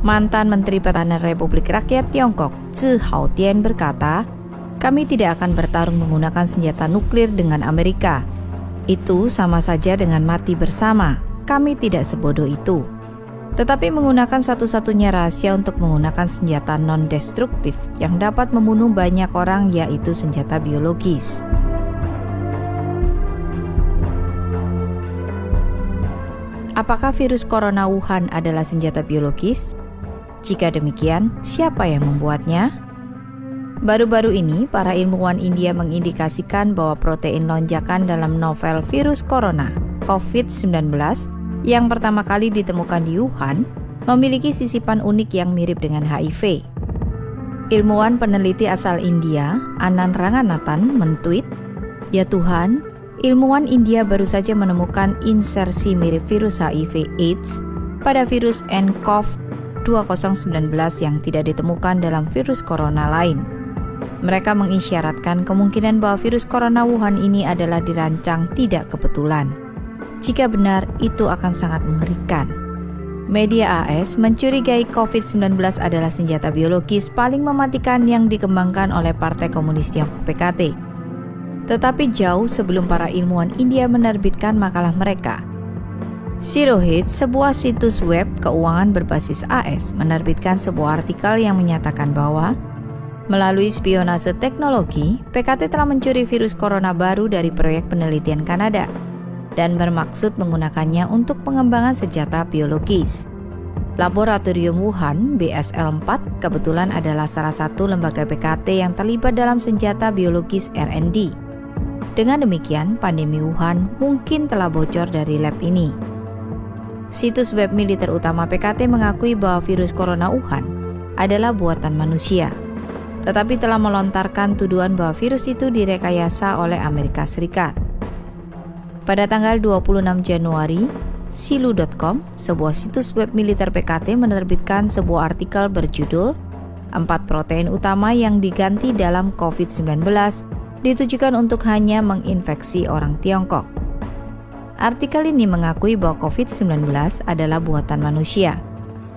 Mantan Menteri Pertahanan Republik Rakyat Tiongkok, Zhi Haotian berkata, "Kami tidak akan bertarung menggunakan senjata nuklir dengan Amerika. Itu sama saja dengan mati bersama. Kami tidak sebodoh itu. Tetapi menggunakan satu-satunya rahasia untuk menggunakan senjata non-destruktif yang dapat membunuh banyak orang, yaitu senjata biologis." Apakah virus corona Wuhan adalah senjata biologis? Jika demikian, siapa yang membuatnya? Baru-baru ini, para ilmuwan India mengindikasikan bahwa protein lonjakan dalam novel virus corona, COVID-19, yang pertama kali ditemukan di Wuhan, memiliki sisipan unik yang mirip dengan HIV. Ilmuwan peneliti asal India, Anand Ranganathan, mentweet, "Ya Tuhan, ilmuwan India baru saja menemukan insersi mirip virus HIV/AIDS pada virus nCoV 2019 yang tidak ditemukan dalam virus corona lain." Mereka mengisyaratkan kemungkinan bahwa virus corona Wuhan ini adalah dirancang tidak kebetulan. Jika benar, itu akan sangat mengerikan. Media AS mencurigai COVID-19 adalah senjata biologis paling mematikan yang dikembangkan oleh Partai Komunis Tiongkok PKT. Tetapi jauh sebelum para ilmuwan India menerbitkan makalah mereka, Zero Hedge, sebuah situs web keuangan berbasis AS, menerbitkan sebuah artikel yang menyatakan bahwa melalui spionase teknologi, PKT telah mencuri virus corona baru dari proyek penelitian Kanada dan bermaksud menggunakannya untuk pengembangan senjata biologis. Laboratorium Wuhan BSL-4 kebetulan adalah salah satu lembaga PKT yang terlibat dalam senjata biologis R&D. Dengan demikian, pandemi Wuhan mungkin telah bocor dari lab ini. Situs web militer utama PKT mengakui bahwa virus corona Wuhan adalah buatan manusia, tetapi telah melontarkan tuduhan bahwa virus itu direkayasa oleh Amerika Serikat. Pada tanggal 26 Januari, Silu.com, sebuah situs web militer PKT, menerbitkan sebuah artikel berjudul 4 protein utama yang diganti dalam COVID-19 ditujukan untuk hanya menginfeksi orang Tiongkok. Artikel ini mengakui bahwa COVID-19 adalah buatan manusia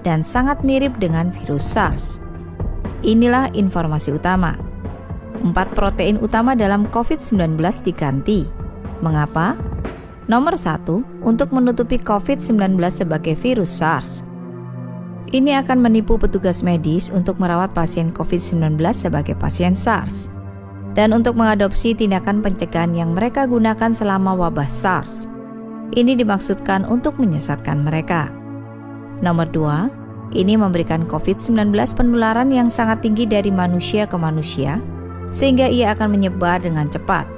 dan sangat mirip dengan virus SARS. Inilah informasi utama. 4 protein utama dalam COVID-19 diganti. Mengapa? Nomor 1, untuk menutupi COVID-19 sebagai virus SARS. Ini akan menipu petugas medis untuk merawat pasien COVID-19 sebagai pasien SARS, dan untuk mengadopsi tindakan pencegahan yang mereka gunakan selama wabah SARS. Ini dimaksudkan untuk menyesatkan mereka. Nomor 2, ini memberikan COVID-19 penularan yang sangat tinggi dari manusia ke manusia, sehingga ia akan menyebar dengan cepat.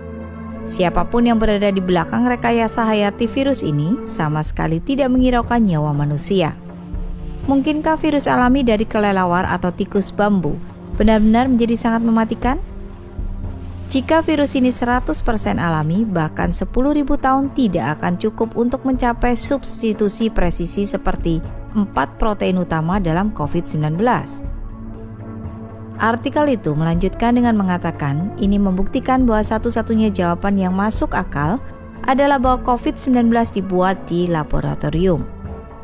Siapapun yang berada di belakang rekayasa hayati virus ini sama sekali tidak menghiraukan nyawa manusia. Mungkinkah virus alami dari kelelawar atau tikus bambu benar-benar menjadi sangat mematikan? Jika virus ini 100% alami, bahkan 10.000 tahun tidak akan cukup untuk mencapai substitusi presisi seperti 4 protein utama dalam COVID-19. Artikel itu melanjutkan dengan mengatakan ini membuktikan bahwa satu-satunya jawaban yang masuk akal adalah bahwa COVID-19 dibuat di laboratorium.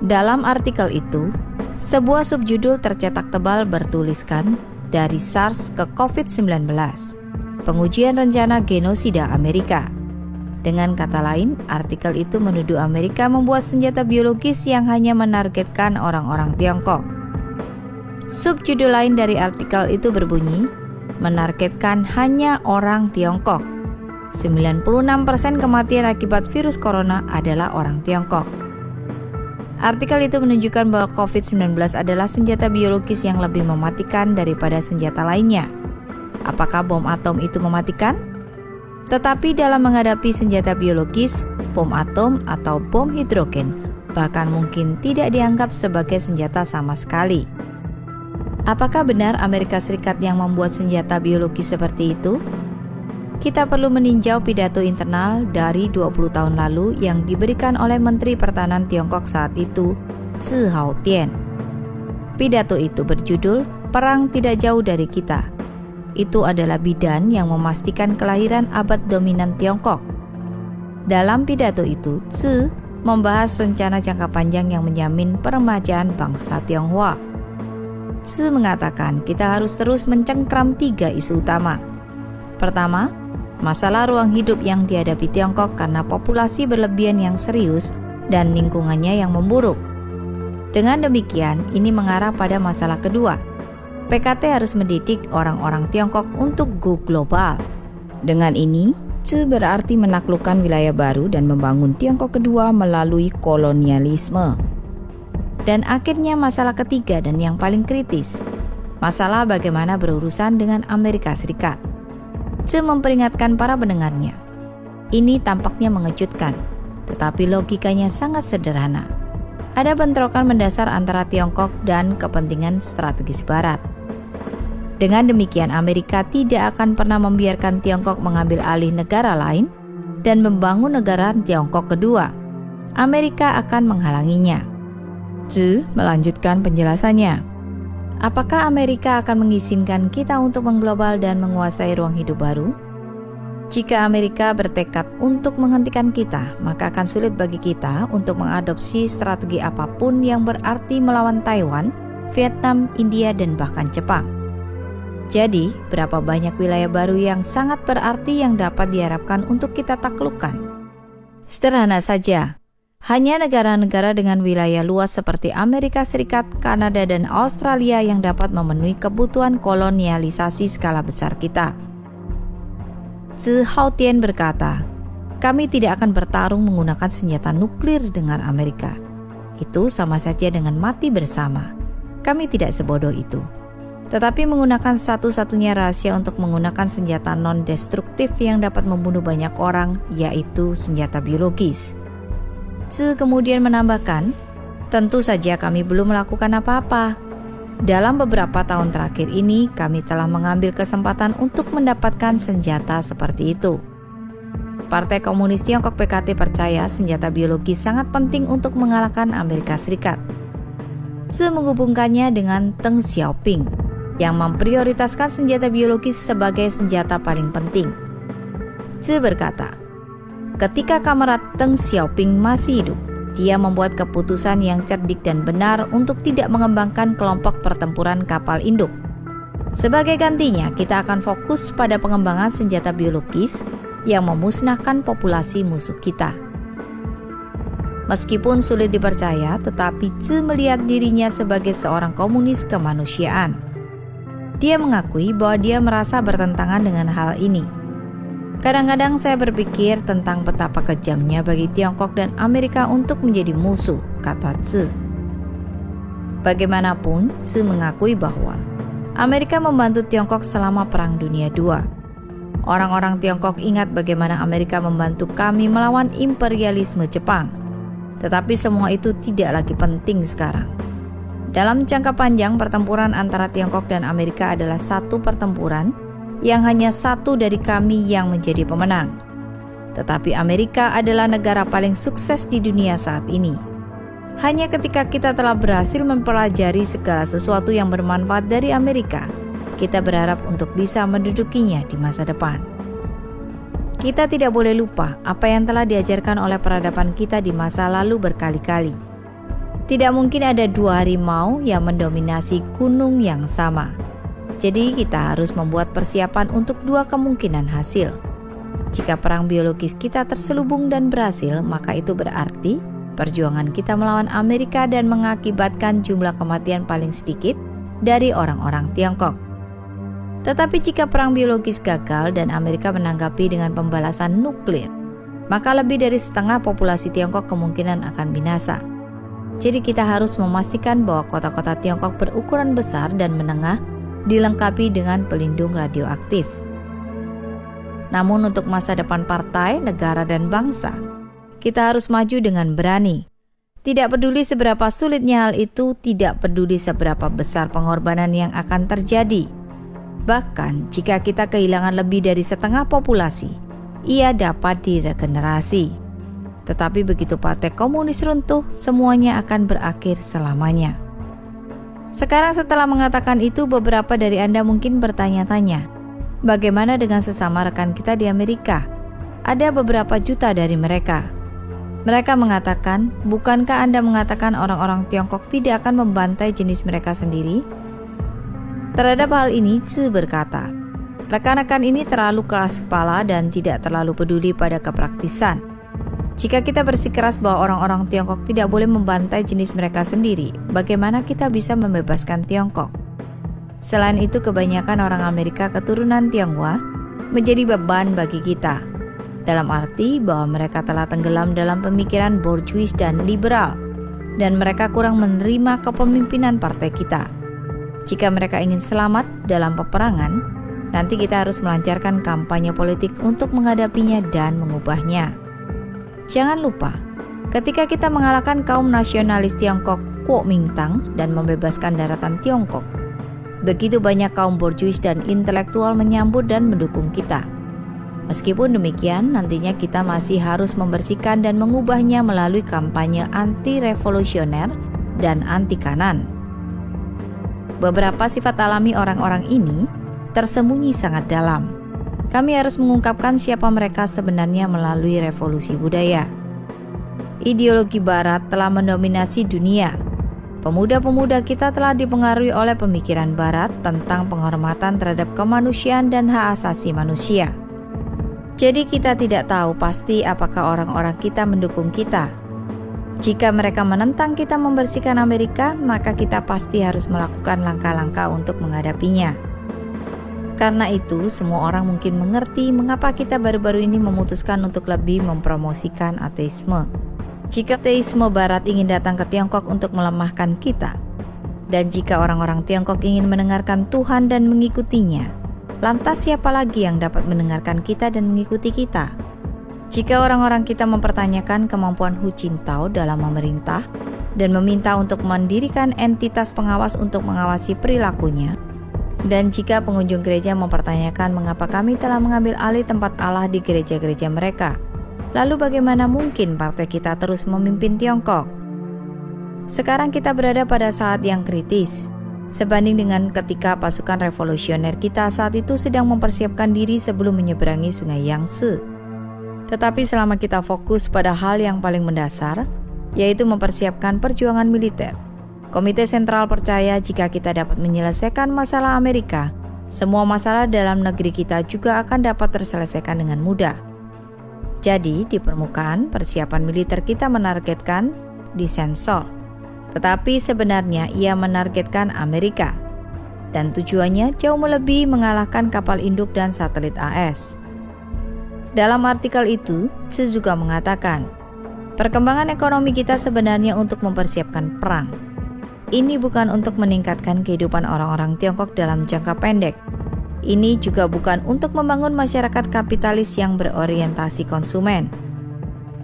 Dalam artikel itu, sebuah subjudul tercetak tebal bertuliskan "Dari SARS ke COVID-19, Pengujian Rencana Genosida Amerika." Dengan kata lain, artikel itu menuduh Amerika membuat senjata biologis yang hanya menargetkan orang-orang Tiongkok. Subjudul lain dari artikel itu berbunyi, menargetkan hanya orang Tiongkok. 96% kematian akibat virus corona adalah orang Tiongkok. Artikel itu menunjukkan bahwa COVID-19 adalah senjata biologis yang lebih mematikan daripada senjata lainnya. Apakah bom atom itu mematikan? Tetapi dalam menghadapi senjata biologis, bom atom atau bom hidrogen bahkan mungkin tidak dianggap sebagai senjata sama sekali. Apakah benar Amerika Serikat yang membuat senjata biologis seperti itu? Kita perlu meninjau pidato internal dari 20 tahun lalu yang diberikan oleh Menteri Pertahanan Tiongkok saat itu, Zhi Haotian. Pidato itu berjudul "Perang Tidak Jauh Dari Kita". Itu adalah bidan yang memastikan kelahiran abad dominan Tiongkok. Dalam pidato itu, Zhi membahas rencana jangka panjang yang menjamin peremajaan bangsa Tionghoa. Tzu mengatakan kita harus terus mencengkram 3 isu utama. Pertama, masalah ruang hidup yang dihadapi Tiongkok karena populasi berlebihan yang serius dan lingkungannya yang memburuk. Dengan demikian, ini mengarah pada masalah kedua. PKT harus mendidik orang-orang Tiongkok untuk go global. Dengan ini, Tzu berarti menaklukkan wilayah baru dan membangun Tiongkok kedua melalui kolonialisme. Dan akhirnya masalah ketiga dan yang paling kritis, masalah bagaimana berurusan dengan Amerika Serikat. Tzu memperingatkan para pendengarnya. Ini tampaknya mengejutkan, tetapi logikanya sangat sederhana. Ada bentrokan mendasar antara Tiongkok dan kepentingan strategis Barat. Dengan demikian, Amerika tidak akan pernah membiarkan Tiongkok mengambil alih negara lain dan membangun negara Tiongkok kedua. Amerika akan menghalanginya. Tzu melanjutkan penjelasannya. Apakah Amerika akan mengizinkan kita untuk mengglobal dan menguasai ruang hidup baru? Jika Amerika bertekad untuk menghentikan kita, maka akan sulit bagi kita untuk mengadopsi strategi apapun yang berarti melawan Taiwan, Vietnam, India, dan bahkan Jepang. Jadi, berapa banyak wilayah baru yang sangat berarti yang dapat diharapkan untuk kita taklukkan? Sederhana saja, hanya negara-negara dengan wilayah luas seperti Amerika Serikat, Kanada, dan Australia yang dapat memenuhi kebutuhan kolonialisasi skala besar kita. Tzu Haotian berkata, kami tidak akan bertarung menggunakan senjata nuklir dengan Amerika. Itu sama saja dengan mati bersama. Kami tidak sebodoh itu. Tetapi menggunakan satu-satunya rahasia untuk menggunakan senjata non-destruktif yang dapat membunuh banyak orang, yaitu senjata biologis. Tzu kemudian menambahkan, tentu saja kami belum melakukan apa-apa. Dalam beberapa tahun terakhir ini, kami telah mengambil kesempatan untuk mendapatkan senjata seperti itu. Partai Komunis Tiongkok PKT percaya senjata biologis sangat penting untuk mengalahkan Amerika Serikat. Tzu menghubungkannya dengan Deng Xiaoping, yang memprioritaskan senjata biologis sebagai senjata paling penting. Tzu berkata, ketika Kamerat Deng Xiaoping masih hidup, dia membuat keputusan yang cerdik dan benar untuk tidak mengembangkan kelompok pertempuran kapal induk. Sebagai gantinya, kita akan fokus pada pengembangan senjata biologis yang memusnahkan populasi musuh kita. Meskipun sulit dipercaya, tetapi Tzu melihat dirinya sebagai seorang komunis kemanusiaan. Dia mengakui bahwa dia merasa bertentangan dengan hal ini. Kadang-kadang saya berpikir tentang betapa kejamnya bagi Tiongkok dan Amerika untuk menjadi musuh, kata Tzu. Bagaimanapun, Tzu mengakui bahwa Amerika membantu Tiongkok selama Perang Dunia II. Orang-orang Tiongkok ingat bagaimana Amerika membantu kami melawan imperialisme Jepang. Tetapi semua itu tidak lagi penting sekarang. Dalam jangka panjang, pertempuran antara Tiongkok dan Amerika adalah satu pertempuran yang hanya satu dari kami yang menjadi pemenang. Tetapi Amerika adalah negara paling sukses di dunia saat ini. Hanya ketika kita telah berhasil mempelajari segala sesuatu yang bermanfaat dari Amerika, kita berharap untuk bisa mendudukinya di masa depan. Kita tidak boleh lupa apa yang telah diajarkan oleh peradaban kita di masa lalu berkali-kali. Tidak mungkin ada dua harimau yang mendominasi gunung yang sama. Jadi kita harus membuat persiapan untuk dua kemungkinan hasil. Jika perang biologis kita terselubung dan berhasil, maka itu berarti perjuangan kita melawan Amerika dan mengakibatkan jumlah kematian paling sedikit dari orang-orang Tiongkok. Tetapi jika perang biologis gagal dan Amerika menanggapi dengan pembalasan nuklir, maka lebih dari setengah populasi Tiongkok kemungkinan akan binasa. Jadi kita harus memastikan bahwa kota-kota Tiongkok berukuran besar dan menengah dilengkapi dengan pelindung radioaktif. Namun untuk masa depan partai, negara, dan bangsa, kita harus maju dengan berani. Tidak peduli seberapa sulitnya hal itu, tidak peduli seberapa besar pengorbanan yang akan terjadi. Bahkan jika kita kehilangan lebih dari setengah populasi, ia dapat diregenerasi. Tetapi begitu Partai Komunis runtuh, semuanya akan berakhir selamanya. Sekarang setelah mengatakan itu, beberapa dari Anda mungkin bertanya-tanya, bagaimana dengan sesama rekan kita di Amerika? Ada beberapa juta dari mereka. Mereka mengatakan, bukankah Anda mengatakan orang-orang Tiongkok tidak akan membantai jenis mereka sendiri? Terhadap hal ini, Tzu berkata, rekan-rekan ini terlalu keras kepala dan tidak terlalu peduli pada kepraktisan. Jika kita bersikeras bahwa orang-orang Tiongkok tidak boleh membantai jenis mereka sendiri, bagaimana kita bisa membebaskan Tiongkok? Selain itu, kebanyakan orang Amerika keturunan Tionghoa menjadi beban bagi kita, dalam arti bahwa mereka telah tenggelam dalam pemikiran bourgeois dan liberal, dan mereka kurang menerima kepemimpinan partai kita. Jika mereka ingin selamat dalam peperangan, nanti kita harus melancarkan kampanye politik untuk menghadapinya dan mengubahnya. Jangan lupa, ketika kita mengalahkan kaum nasionalis Tiongkok Kuomintang dan membebaskan daratan Tiongkok, begitu banyak kaum bourgeois dan intelektual menyambut dan mendukung kita. Meskipun demikian, nantinya kita masih harus membersihkan dan mengubahnya melalui kampanye anti-revolusioner dan anti-kanan. Beberapa sifat alami orang-orang ini tersembunyi sangat dalam. Kami harus mengungkapkan siapa mereka sebenarnya melalui revolusi budaya. Ideologi Barat telah mendominasi dunia. Pemuda-pemuda kita telah dipengaruhi oleh pemikiran Barat tentang penghormatan terhadap kemanusiaan dan hak asasi manusia. Jadi kita tidak tahu pasti apakah orang-orang kita mendukung kita. Jika mereka menentang kita membersihkan Amerika, maka kita pasti harus melakukan langkah-langkah untuk menghadapinya. Karena itu, semua orang mungkin mengerti mengapa kita baru-baru ini memutuskan untuk lebih mempromosikan ateisme. Jika ateisme Barat ingin datang ke Tiongkok untuk melemahkan kita, dan jika orang-orang Tiongkok ingin mendengarkan Tuhan dan mengikutinya, lantas siapa lagi yang dapat mendengarkan kita dan mengikuti kita? Jika orang-orang kita mempertanyakan kemampuan Hu Jintao dalam memerintah dan meminta untuk mendirikan entitas pengawas untuk mengawasi perilakunya, dan jika pengunjung gereja mempertanyakan mengapa kami telah mengambil alih tempat Allah di gereja-gereja mereka, lalu bagaimana mungkin partai kita terus memimpin Tiongkok? Sekarang kita berada pada saat yang kritis, sebanding dengan ketika pasukan revolusioner kita saat itu sedang mempersiapkan diri sebelum menyeberangi sungai Yangtze. Tetapi selama kita fokus pada hal yang paling mendasar, yaitu mempersiapkan perjuangan militer, Komite Sentral percaya jika kita dapat menyelesaikan masalah Amerika, semua masalah dalam negeri kita juga akan dapat terselesaikan dengan mudah. Jadi, di permukaan, persiapan militer kita menargetkan di Sensor, tetapi sebenarnya ia menargetkan Amerika, dan tujuannya jauh melebihi mengalahkan kapal induk dan satelit AS. Dalam artikel itu, Tzu juga mengatakan, perkembangan ekonomi kita sebenarnya untuk mempersiapkan perang. Ini bukan untuk meningkatkan kehidupan orang-orang Tiongkok dalam jangka pendek. Ini juga bukan untuk membangun masyarakat kapitalis yang berorientasi konsumen.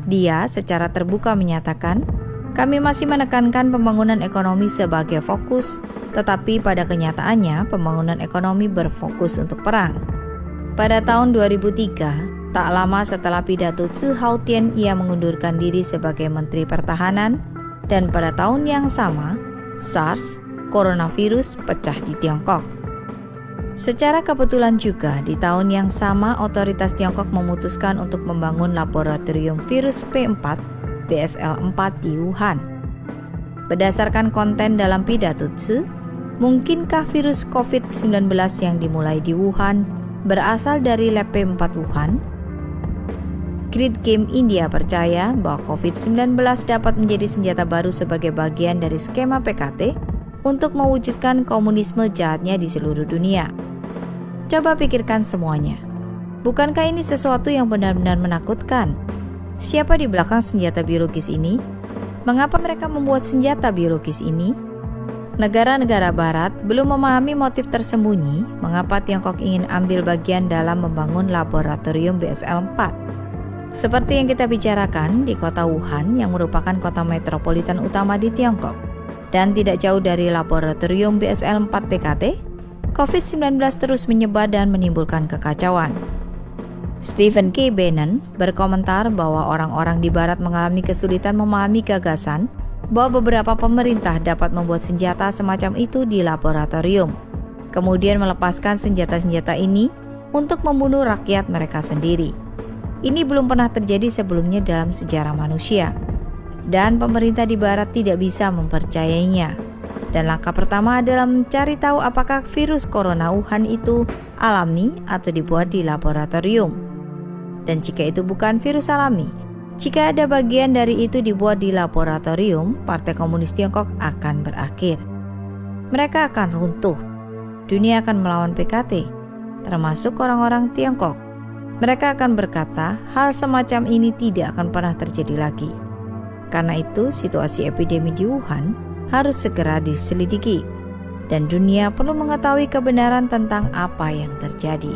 Dia secara terbuka menyatakan, kami masih menekankan pembangunan ekonomi sebagai fokus, tetapi pada kenyataannya pembangunan ekonomi berfokus untuk perang. Pada tahun 2003, tak lama setelah pidato Tzu Hautian, ia mengundurkan diri sebagai Menteri Pertahanan, dan pada tahun yang sama, SARS, coronavirus, pecah di Tiongkok. Secara kebetulan juga, di tahun yang sama otoritas Tiongkok memutuskan untuk membangun laboratorium virus P4, BSL-4 di Wuhan. Berdasarkan konten dalam pidato Tzu, mungkinkah virus COVID-19 yang dimulai di Wuhan berasal dari lab P4 Wuhan? Grid Game India percaya bahwa COVID-19 dapat menjadi senjata baru sebagai bagian dari skema PKT untuk mewujudkan komunisme jahatnya di seluruh dunia. Coba pikirkan semuanya. Bukankah ini sesuatu yang benar-benar menakutkan? Siapa di belakang senjata biologis ini? Mengapa mereka membuat senjata biologis ini? Negara-negara Barat belum memahami motif tersembunyi mengapa Tiongkok ingin ambil bagian dalam membangun laboratorium BSL-4. Seperti yang kita bicarakan di kota Wuhan yang merupakan kota metropolitan utama di Tiongkok dan tidak jauh dari laboratorium BSL-4 PKT, COVID-19 terus menyebar dan menimbulkan kekacauan. Stephen K. Bannon berkomentar bahwa orang-orang di Barat mengalami kesulitan memahami gagasan bahwa beberapa pemerintah dapat membuat senjata semacam itu di laboratorium, kemudian melepaskan senjata-senjata ini untuk membunuh rakyat mereka sendiri. Ini belum pernah terjadi sebelumnya dalam sejarah manusia, dan pemerintah di Barat tidak bisa mempercayainya. Dan langkah pertama adalah mencari tahu apakah virus corona Wuhan itu alami atau dibuat di laboratorium. Dan jika itu bukan virus alami, jika ada bagian dari itu dibuat di laboratorium, Partai Komunis Tiongkok akan berakhir. Mereka akan runtuh. Dunia akan melawan PKT, termasuk orang-orang Tiongkok. Mereka akan berkata, hal semacam ini tidak akan pernah terjadi lagi. Karena itu, situasi epidemi di Wuhan harus segera diselidiki, dan dunia perlu mengetahui kebenaran tentang apa yang terjadi.